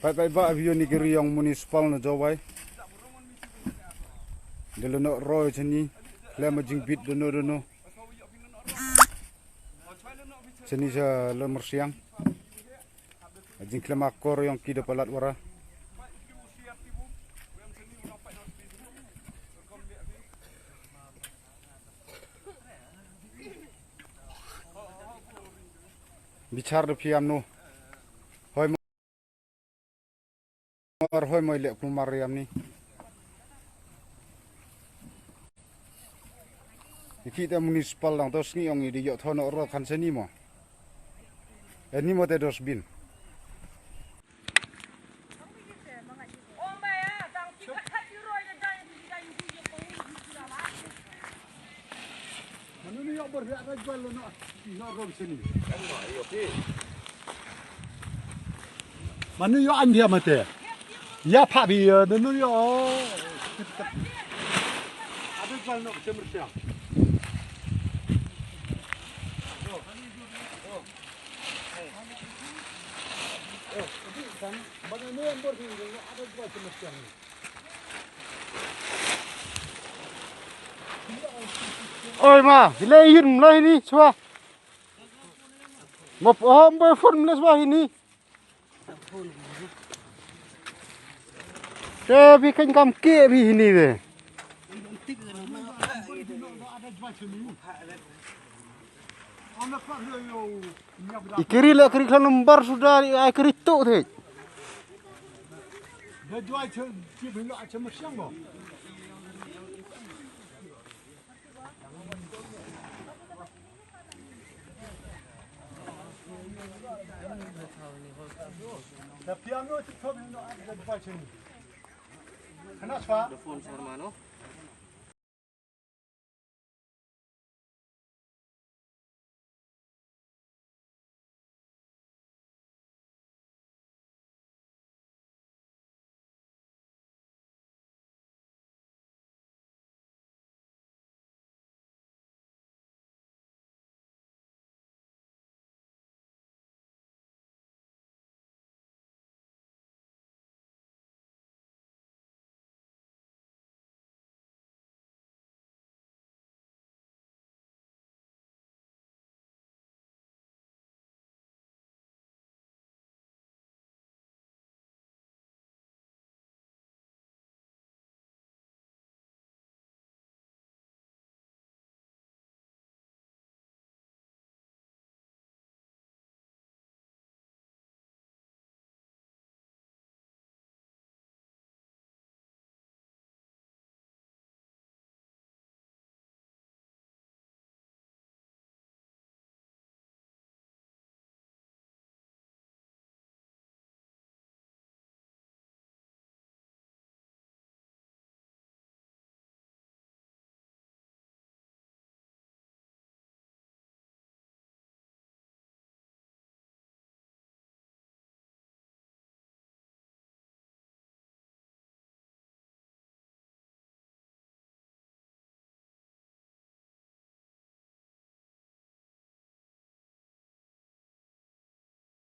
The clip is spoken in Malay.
Pai ba avion ni kiri yang municipal na jawai. Delano roy chani lema jingbit dono. Chani sa lemar siang. Jing klema kor yang kida palat wara. Bicar de piam no. Hoi moi lek kumar yam ni. Kita municipal lang tos ni ong idi yo thono ro khan se ni mo. Ni mo te dosbin. Manu ni yo bor ya ra jwal no ro se ni. Manu yo an dia mate. Ya pak bi no yo. Ada jwal no semur siang. Ôi mà, lấy hình lấy đi, xóa. Một hôm bơi phun lấy xóa hình đi. Thế vì canh cam kia vì hình đi về. Ikiri lah kiri kan lembar sudah, kiri tu thế. Dia jual cip ini macam siang bo. Tapi anu tu kau ini ada jual cip. Kenapa? Telepon sama no.